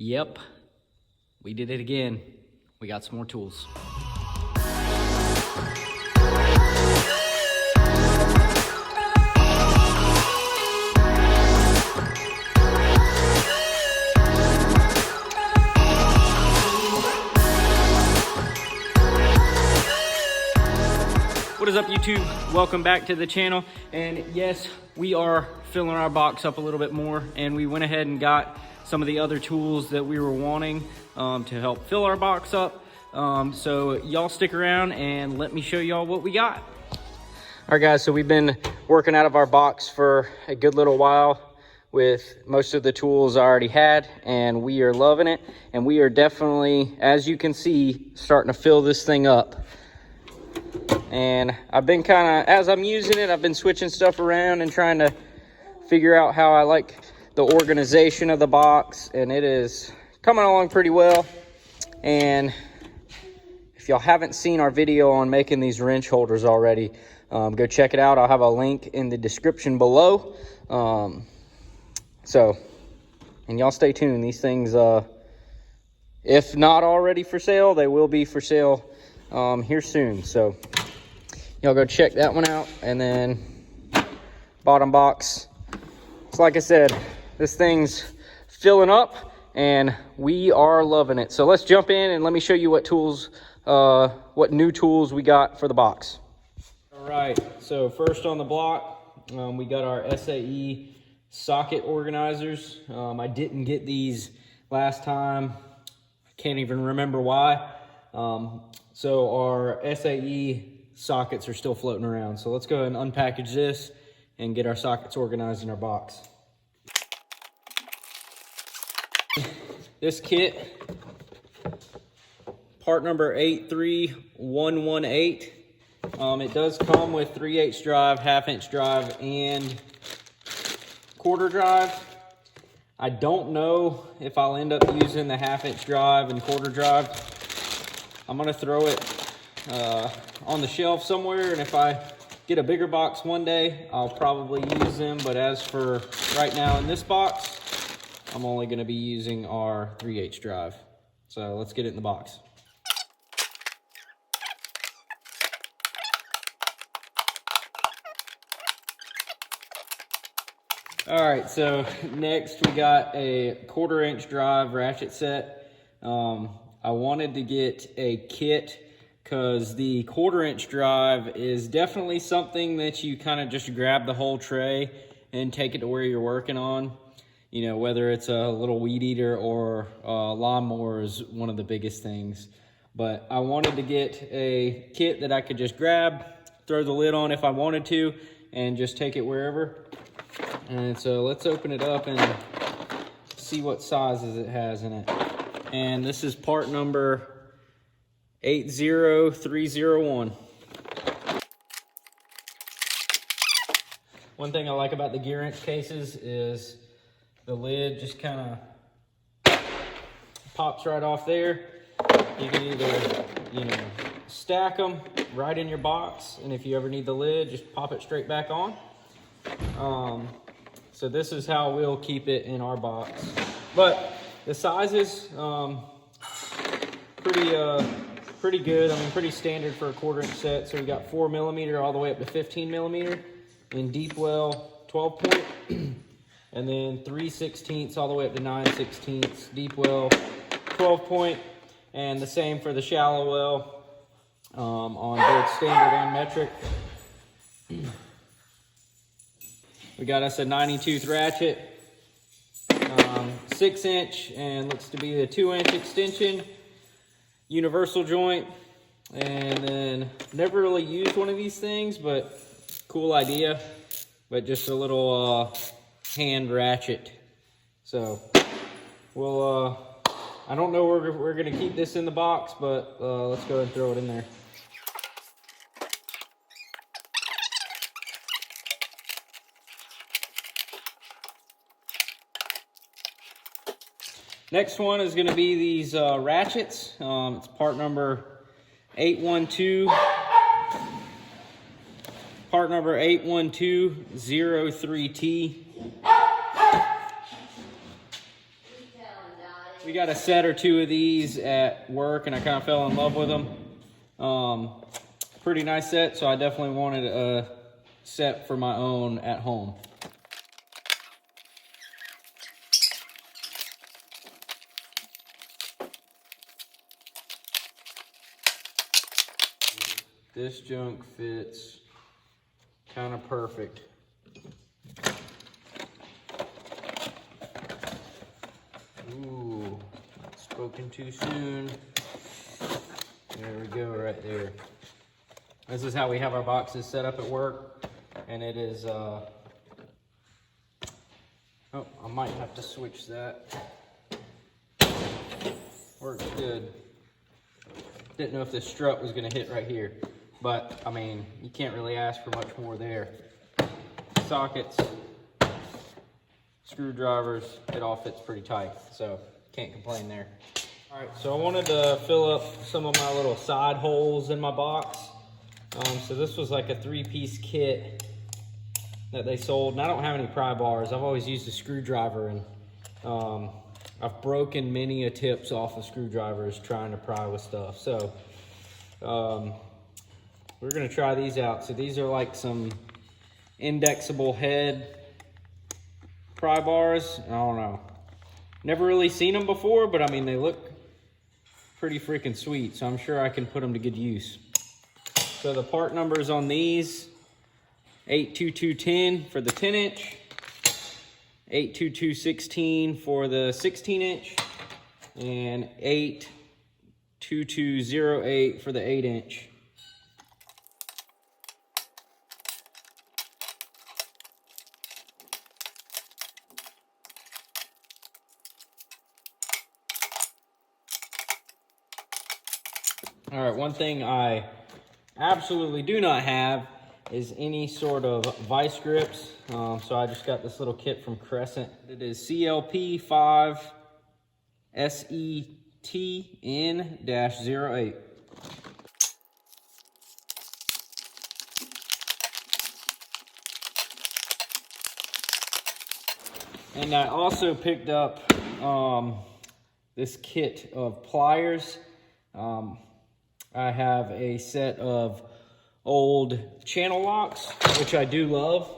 Yep, we did it again. We got some more tools. What is up, YouTube? Welcome back to the channel. And yes, we are filling our box up a little bit more, and we went ahead and got some of the other tools that we were wanting to help fill our box up. So y'all stick around and let me show y'all what we got. All right, guys, so we've been working out of our box for a good little while with most of the tools I already had, and we are loving it. And we are definitely, as you can see, starting to fill this thing up. And I've been kind of, as I'm using it, I've been switching stuff around and trying to figure out how I like the organization of the box, and it is coming along pretty well. And if y'all haven't seen our video on making these wrench holders already, go check it out. I'll have a link in the description below. And y'all stay tuned. These things, if not already for sale, they will be for sale here soon. So y'all go check that one out. And then bottom box, so like I said, this thing's filling up and we are loving it. So let's jump in and let me show you what tools, what new tools we got for the box. All right, so first on the block, we got our SAE socket organizers. I didn't get these last time. I can't even remember why. So our SAE sockets are still floating around. So let's go ahead and unpackage this and get our sockets organized in our box. This kit, part number 83118. It does come with 3/8 drive, 1/2-inch drive, and quarter drive. I don't know if I'll end up using the 1/2-inch drive and quarter drive. I'm gonna throw it on the shelf somewhere, and if I get a bigger box one day, I'll probably use them. But as for right now in this box, I'm only going to be using our 3/8 drive. So let's get it in the box. All right, so next we got a 1/4-inch drive ratchet set. I wanted to get a kit because the 1/4-inch drive is definitely something that you kind of just grab the whole tray and take it to where you're working on. You know, whether it's a little weed eater or a lawnmower is one of the biggest things. But I wanted to get a kit that I could just grab, throw the lid on if I wanted to, and just take it wherever. And so let's open it up and see what sizes it has in it. And this is part number 80301. One thing I like about the Gearwrench cases is the lid just kind of pops right off there. You can either, stack them right in your box, and if you ever need the lid, just pop it straight back on. So this is how we'll keep it in our box. But the sizes, pretty good. I mean, pretty standard for a 1/4-inch set. So we got 4mm all the way up to 15mm, in deep well 12 point. And then 3/16 all the way up to 9/16 deep well 12 point, and the same for the shallow well on both standard and metric. We got us a 90-tooth ratchet, 6-inch, and looks to be the 2-inch extension, universal joint. And then never really used one of these things, but cool idea. But just a little hand ratchet. So we'll I don't know where we're gonna keep this in the box, but let's go ahead and throw it in there. Next one is gonna be these ratchets. It's part number 812. Part number 81203T. We got a set or two of these at work and I kind of fell in love with them. Pretty nice set, so I definitely wanted a set for my own at home. This junk fits kind of perfect. Ooh, spoken too soon. There we go, right there. This is how we have our boxes set up at work, and it is, oh, I might have to switch that. Works good. Didn't know if this strut was gonna hit right here, but I mean, you can't really ask for much more there. Sockets, screwdrivers, it all fits pretty tight, so can't complain there. All right, so I wanted to fill up some of my little side holes in my box. So this was like a 3-piece kit that they sold, and I don't have any pry bars. I've always used a screwdriver, and I've broken many a tips off of screwdrivers trying to pry with stuff. So we're gonna try these out. So these are like some indexable head pry bars. I don't know. Never really seen them before, but I mean, they look pretty freaking sweet. So I'm sure I can put them to good use. So the part numbers on these, 82210 for the 10-inch, 82216 for the 16-inch, and 82208 for the 8-inch. All right, one thing I absolutely do not have is any sort of vice grips. So I just got this little kit from Crescent. It is CLP5 SETN-08. And I also picked up this kit of pliers. I have a set of old channel locks, which I do love.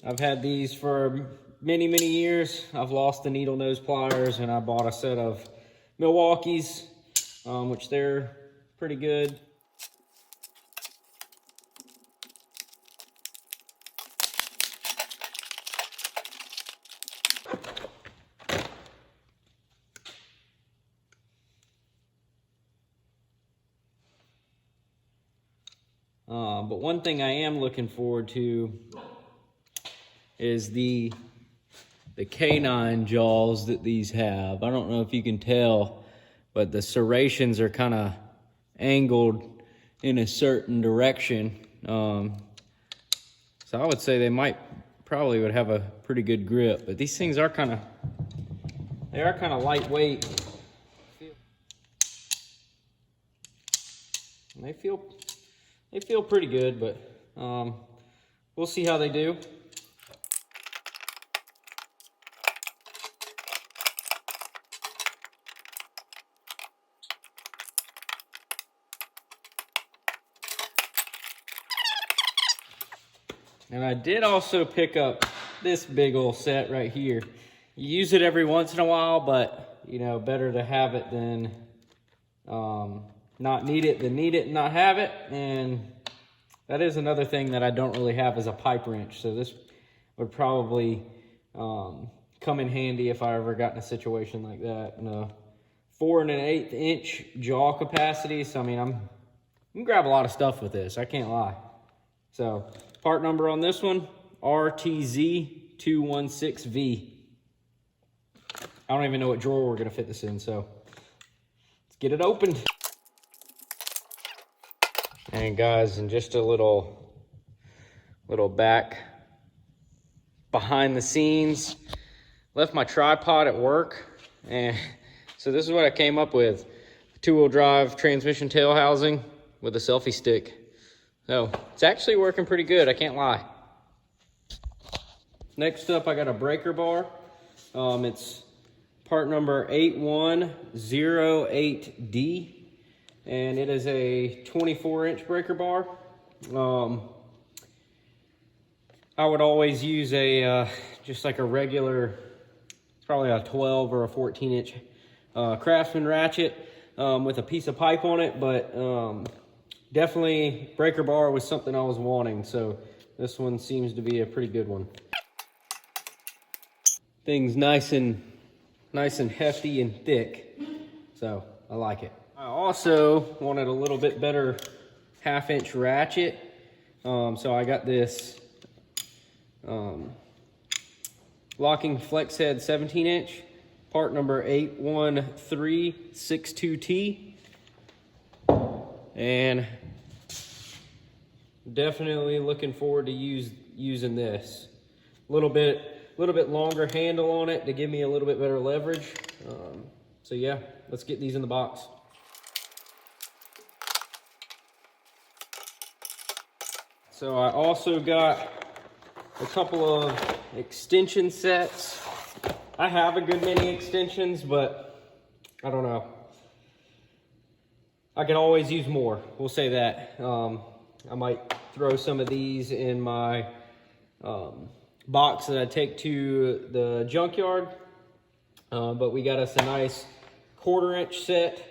I've had these for many, many years. I've lost the needle nose pliers, and I bought a set of Milwaukee's, which they're pretty good. But one thing I am looking forward to is the canine jaws that these have. I don't know if you can tell, but the serrations are kind of angled in a certain direction. So I would say they probably would have a pretty good grip, but these things are kind of lightweight. And they feel pretty good, but we'll see how they do. And I did also pick up this big old set right here. You use it every once in a while, but you know, better to have it than not need it than need it and not have it. And that is another thing that I don't really have is a pipe wrench. So this would probably come in handy if I ever got in a situation like that. And a 4 1/8 inch jaw capacity. So I mean, you can grab a lot of stuff with this. I can't lie. So part number on this one, RTZ216V. I don't even know what drawer we're gonna fit this in, so let's get it opened. And guys, and just a little back behind the scenes, left my tripod at work, and so this is what I came up with: 2-wheel drive transmission tail housing with a selfie stick. So it's actually working pretty good, I can't lie. Next up, I got a breaker bar. It's part number 8108D, and it is a 24-inch breaker bar. I would always use a just like a regular, it's probably a 12 or a 14-inch Craftsman ratchet with a piece of pipe on it, but definitely breaker bar was something I was wanting, so this one seems to be a pretty good one. Thing's nice and hefty and thick, so I like it. I also wanted a little bit better 1/2-inch ratchet, so I got this locking flex head 17-inch, part number 81362T, and definitely looking forward to using this. A little bit longer handle on it to give me a little bit better leverage. So yeah, let's get these in the box. So I also got a couple of extension sets. I have a good many extensions, but I don't know. I can always use more, we'll say that. I might throw some of these in my box that I take to the junkyard, but we got us a nice 1/4-inch set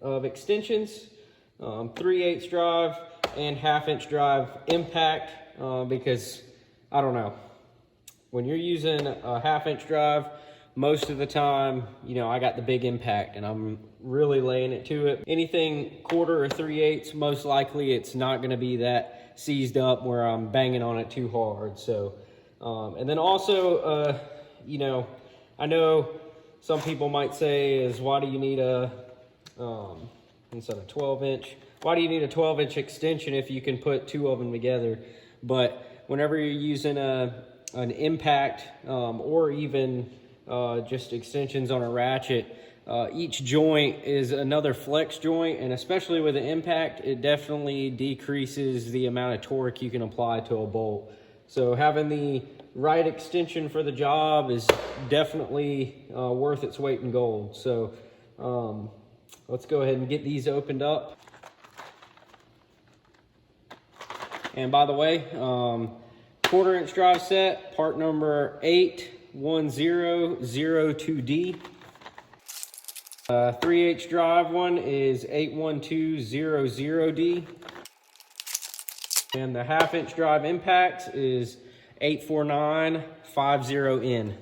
of extensions, 3/8 drive and 1/2-inch drive impact, because I don't know, when you're using a 1/2-inch drive, most of the time, you know, I got the big impact and I'm really laying it to it. Anything 1/4 or 3/8, most likely it's not going to be that seized up where I'm banging on it too hard. So and then also, you know, I know some people might say is, why do you need a, instead of 12-inch, why do you need a 12-inch extension if you can put two of them together? But whenever you're using an impact or even just extensions on a ratchet, each joint is another flex joint, and especially with an impact, it definitely decreases the amount of torque you can apply to a bolt. So having the right extension for the job is definitely worth its weight in gold. So let's go ahead and get these opened up. And by the way, 1/4-inch drive set, part number 81002D. 3/8 drive one is 81200D. And the 1/2-inch drive impact is 84950N.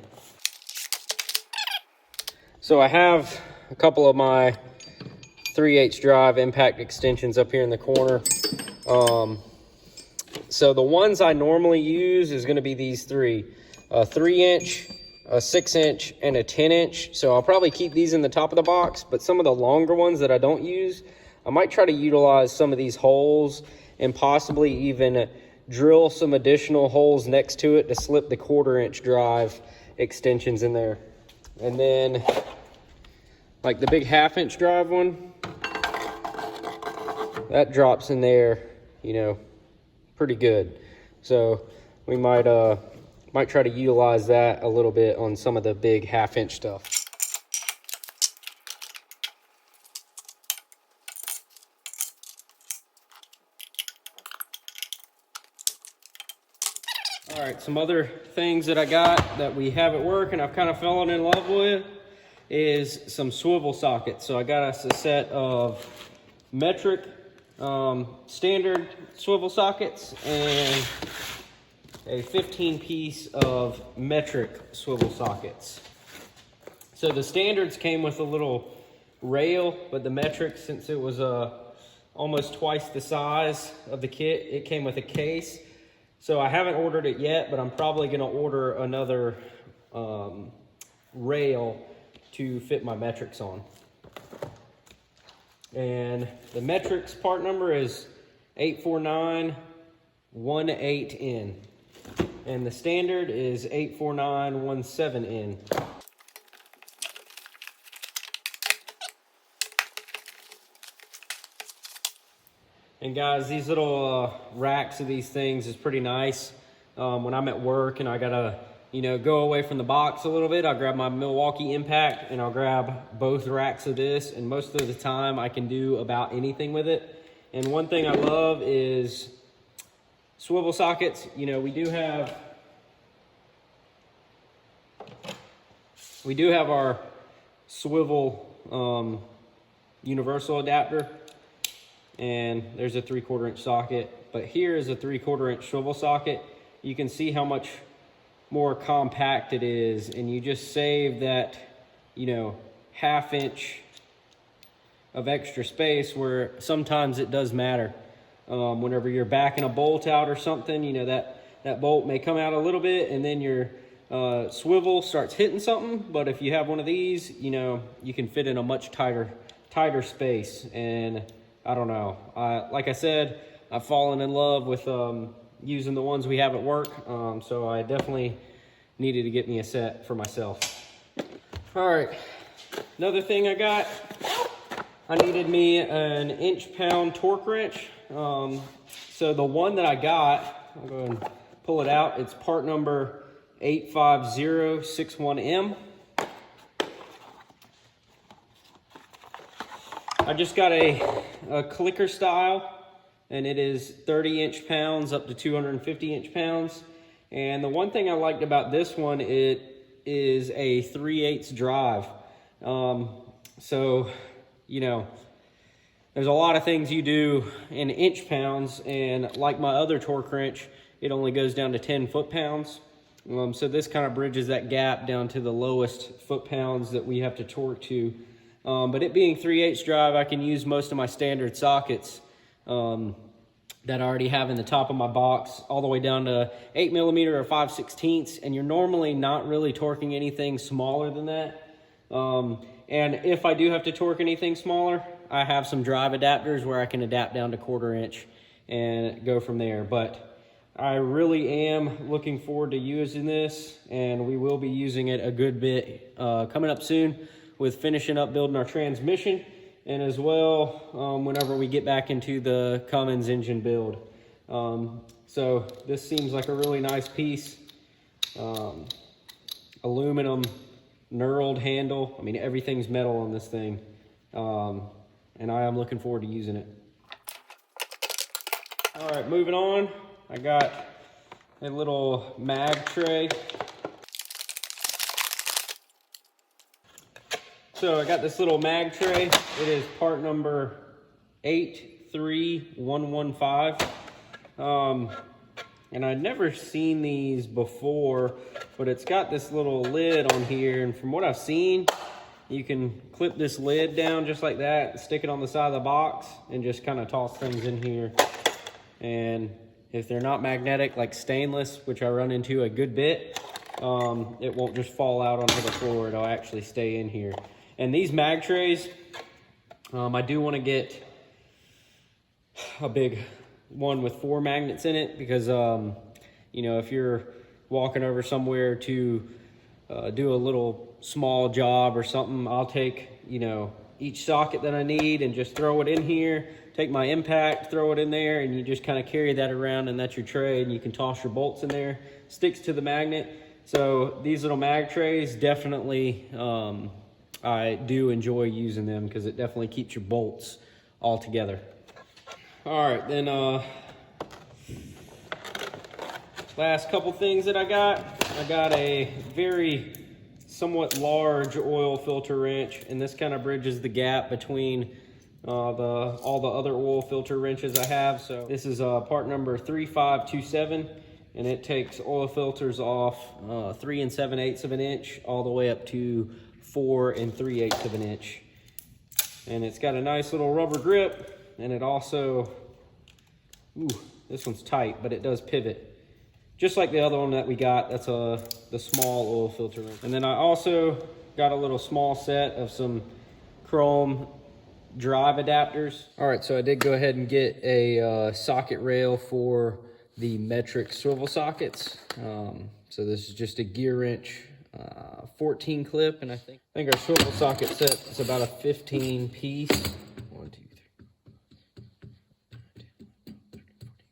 So I have a couple of my 3/8 drive impact extensions up here in the corner. So the ones I normally use is going to be these three: a 3-inch, a 6-inch, and a 10-inch. So I'll probably keep these in the top of the box, but some of the longer ones that I don't use, I might try to utilize some of these holes and possibly even drill some additional holes next to it to slip the 1/4-inch drive extensions in there. And then like the big 1/2-inch drive one, that drops in there, you know, pretty good. So we might try to utilize that a little bit on some of the big 1/2-inch stuff. All right, some other things that I got that we have at work and I've kind of fallen in love with is some swivel sockets. So I got us a set of metric standard swivel sockets and a 15-piece of metric swivel sockets. So the standards came with a little rail, but the metric, since it was almost twice the size of the kit, it came with a case. So I haven't ordered it yet, but I'm probably going to order another rail to fit my metrics on. And the metrics part number is 84918N. And the standard is 84917N. And guys, these little racks of these things is pretty nice. When I'm at work and I gotta you know, go away from the box a little bit, I'll grab my Milwaukee Impact and I'll grab both racks of this, and most of the time I can do about anything with it. And one thing I love is swivel sockets. You know, we do have our swivel universal adapter, and there's a 3/4 inch socket, but here is a 3/4 inch swivel socket. You can see how much more compact it is, and you just save that, you know, 1/2 inch of extra space where sometimes it does matter. Whenever you're backing a bolt out or something, you know, that bolt may come out a little bit and then your swivel starts hitting something. But if you have one of these, you know, you can fit in a much tighter space. And I don't know, like I said, I've fallen in love with using the ones we have at work, so I definitely needed to get me a set for myself. All right, another thing I needed me an 1-pound torque wrench. So the one that I got, I'll go ahead and pull it out. It's part number 85061M. I just got a clicker style, and it is 30 inch-pounds up to 250 inch-pounds. And the one thing I liked about this one, it is a 3/8 drive. So, you know, there's a lot of things you do in inch-pounds, and like my other torque wrench, it only goes down to 10 foot-pounds. So this kind of bridges that gap down to the lowest foot-pounds that we have to torque to. But it being 3/8 drive, I can use most of my standard sockets that I already have in the top of my box, all the way down to 8mm or 5/16, and you're normally not really torquing anything smaller than that. And if I do have to torque anything smaller, I have some drive adapters where I can adapt down to 1/4 inch and go from there. But I really am looking forward to using this, and we will be using it a good bit coming up soon with finishing up building our transmission. And as well, whenever we get back into the Cummins engine build. So this seems like a really nice piece. Aluminum knurled handle. I mean, everything's metal on this thing. And I am looking forward to using it. All right, moving on. I got a little mag tray. So I got this little mag tray. It is part number 83115. And I'd never seen these before, but it's got this little lid on here. And from what I've seen, you can clip this lid down just like that, stick it on the side of the box, and just kind of toss things in here. And if they're not magnetic, like stainless, which I run into a good bit, it won't just fall out onto the floor. It'll actually stay in here. And these mag trays, I do want to get a big one with 4 magnets in it, because, you know, if you're walking over somewhere to do a little small job or something, I'll take, you know, each socket that I need and just throw it in here, take my impact, throw it in there, and you just kind of carry that around, and that's your tray, and you can toss your bolts in there, sticks to the magnet. So these little mag trays, definitely, I do enjoy using them because it definitely keeps your bolts all together. All right, then last couple things that I got a very somewhat large oil filter wrench, and this kind of bridges the gap between all the other oil filter wrenches I have. So this is part number 3527, and it takes oil filters off 3 7/8 of an inch all the way up to 4 3/8 of an inch. And it's got a nice little rubber grip, and it also, this one's tight, but it does pivot. Just like the other one that we got, that's the small oil filter wrench. And then I also got a little small set of some chrome drive adapters. All right, so I did go ahead and get a socket rail for the metric swivel sockets. So this is just a Gearwrench 14 clip, and I think our swivel socket set is about a 15 piece. 1, 2,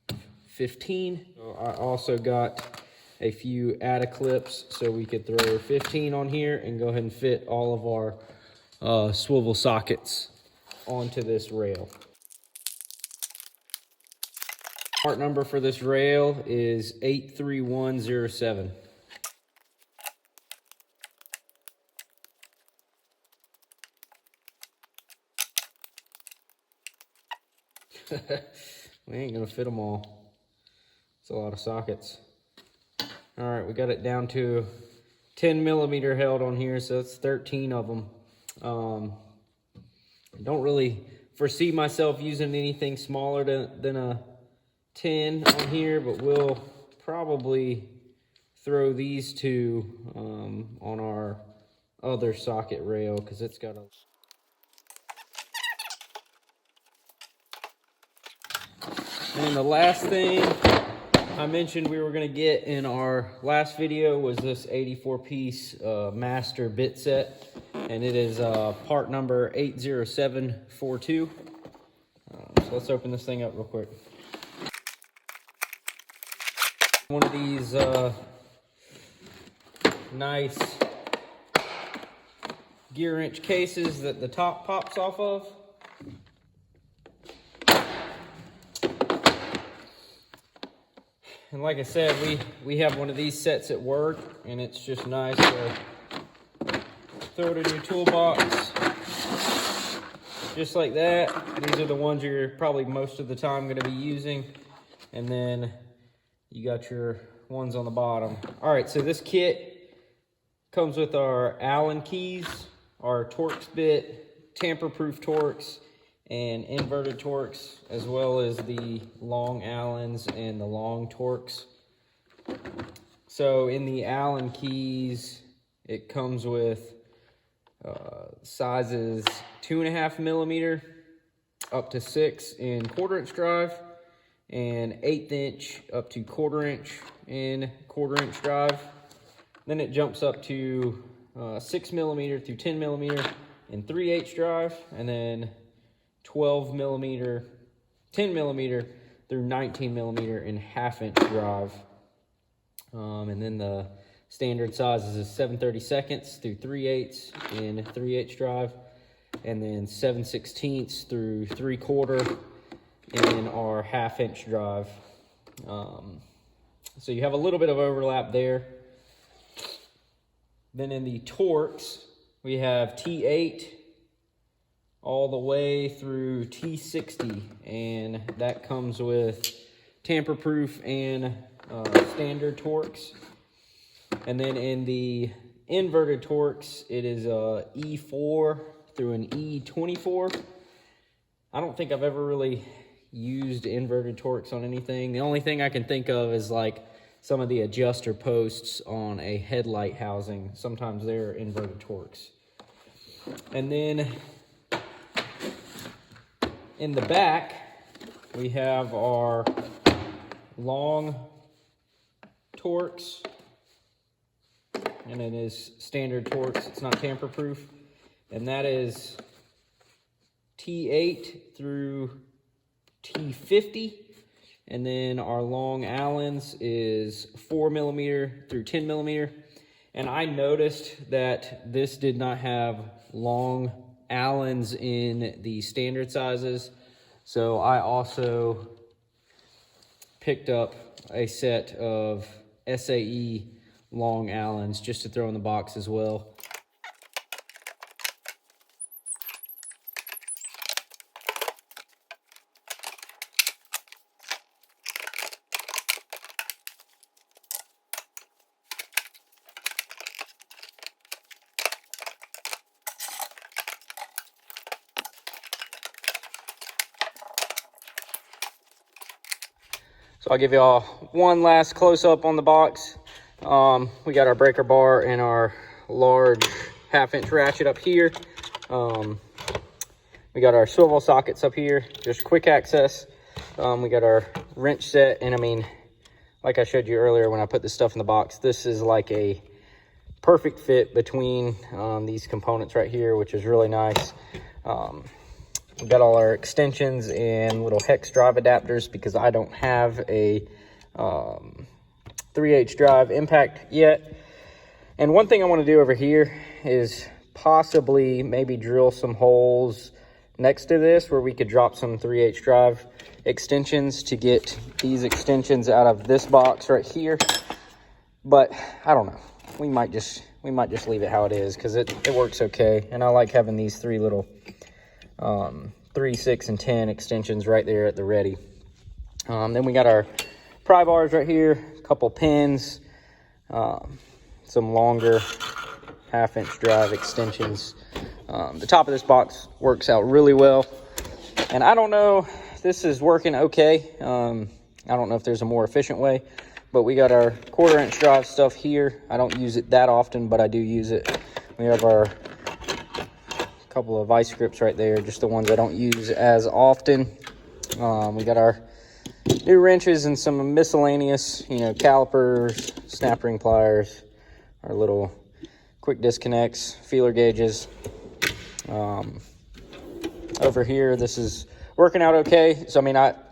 3, 15. So I also got a few add clips so we could throw 15 on here and go ahead and fit all of our swivel sockets onto this rail. Part number for this rail is 83107. We ain't gonna fit them all. It's a lot of sockets. All right, we got it down to 10 millimeter held on here, so it's 13 of them. I don't really foresee myself using anything smaller than a 10 on here, but we'll probably throw these two on our other socket rail because it's got a... And the last thing I mentioned we were going to get in our last video was this 84-piece master bit set, and it is part number 80742. So let's open this thing up real quick. One of these nice Gearwrench cases that the top pops off of. And like I said, we have one of these sets at work, and it's just nice to throw it in your toolbox, just like that. These are the ones you're probably most of the time going to be using, and then you got your ones on the bottom. All right, so this kit comes with our Allen keys, our Torx bit, tamper-proof Torx, and inverted Torx, as well as the long Allens and the long Torx. So in the Allen keys, it comes with sizes 2.5 millimeter up to 6 in 1/4 inch drive, and 1/8 inch up to 1/4 inch in 1/4 inch drive. Then it jumps up to 6 millimeter through 10 millimeter in 3/8 drive, and then 12 millimeter, 10 millimeter through 19 millimeter in 1/2 inch drive. And then the standard sizes is 7/32 through 3/8 in 3/8 drive, and then 7/16 through 3/4 in our 1/2 inch drive. So you have a little bit of overlap there. Then in the Torx, we have T8 all the way through T60, and that comes with tamper-proof and standard Torx. And then in the inverted Torx, it is a E4 through an E24. I don't think I've ever really used inverted Torx on anything. The only thing I can think of is like some of the adjuster posts on a headlight housing. Sometimes they're inverted Torx. And then in the back, we have our long Torx, and it is standard Torx. It's not tamper-proof, and that is T8 through T50. And then our long Allens is 4 millimeter through 10 millimeter. And I noticed that this did not have long Allens in the standard sizes, so I also picked up a set of SAE long Allens just to throw in the box as well. So I'll give y'all one last close-up on the box. We got our breaker bar and our large 1/2 inch ratchet up here. We got our swivel sockets up here, just quick access. We got our wrench set, and I mean, like I showed you earlier when I put this stuff in the box, this is like a perfect fit between these components right here, which is really nice. We've got all our extensions and little hex drive adapters because I don't have a 3/8 drive impact yet. And one thing I want to do over here is possibly maybe drill some holes next to this where we could drop some 3/8 drive extensions to get these extensions out of this box right here. But I don't know, we might just leave it how it is, because it works okay. And I like having these three little 3, 6, and 10 extensions right there at the ready. Then we got our pry bars right here, a couple pins, some longer 1/2-inch drive extensions. The top of this box works out really well, and I don't know, this is working okay. I don't know if there's a more efficient way, but we got our 1/4-inch drive stuff here. I don't use it that often, but I do use it. We have our couple of vice grips right there, just the ones I don't use as often. We got our new wrenches and some miscellaneous, calipers, snap ring pliers, our little quick disconnects, feeler gauges. Over here, this is working out okay. So,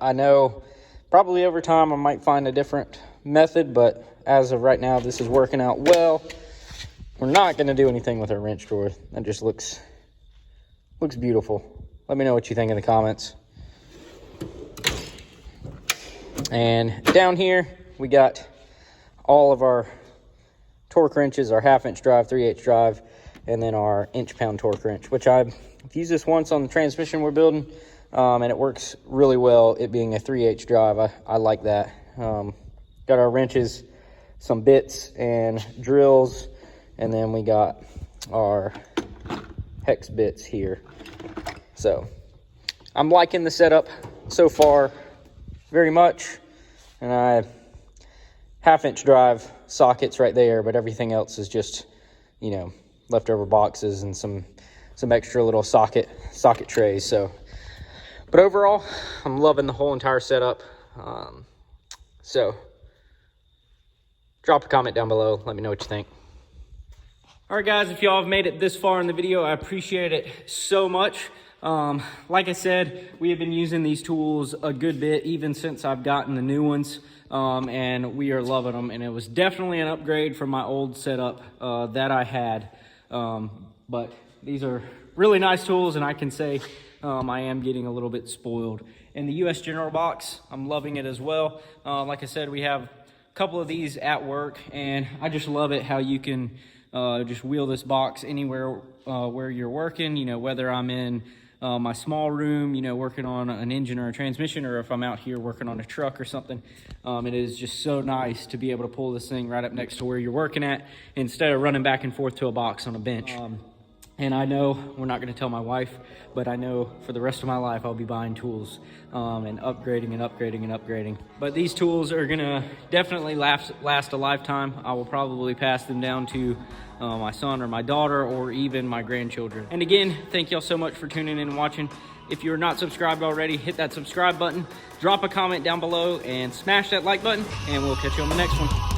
I know probably over time I might find a different method, but as of right now, this is working out well. We're not going to do anything with our wrench drawer. That just looks beautiful. Let me know what you think in the comments. And down here, we got all of our torque wrenches, our 1/2-inch drive, 3/8 drive, and then our inch-pound torque wrench, which I've used this once on the transmission we're building, and it works really well, it being a 3/8 drive. I like that. Got our wrenches, some bits and drills, and then we got our hex bits here. So I'm liking the setup so far very much, and I 1/2-inch drive sockets right there, but everything else is just, leftover boxes and some extra little socket trays. So, but overall, I'm loving the whole entire setup. So drop a comment down below. Let me know what you think. All right, guys, if y'all have made it this far in the video, I appreciate it so much. Like I said, we have been using these tools a good bit, even since I've gotten the new ones, and we are loving them. And it was definitely an upgrade from my old setup that I had. But these are really nice tools, and I can say I am getting a little bit spoiled. And the US General box, I'm loving it as well. Like I said, we have a couple of these at work, and I just love it how you can just wheel this box anywhere where you're working, whether I'm in my small room, working on an engine or a transmission, or if I'm out here working on a truck or something. It is just so nice to be able to pull this thing right up next to where you're working at, instead of running back and forth to a box on a bench. And I know we're not going to tell my wife, but I know for the rest of my life I'll be buying tools and upgrading and upgrading and upgrading. But these tools are going to definitely last a lifetime. I will probably pass them down to my son or my daughter, or even my grandchildren. And again, thank y'all so much for tuning in and watching. If you're not subscribed already, hit that subscribe button, drop a comment down below, and smash that like button, and we'll catch you on the next one.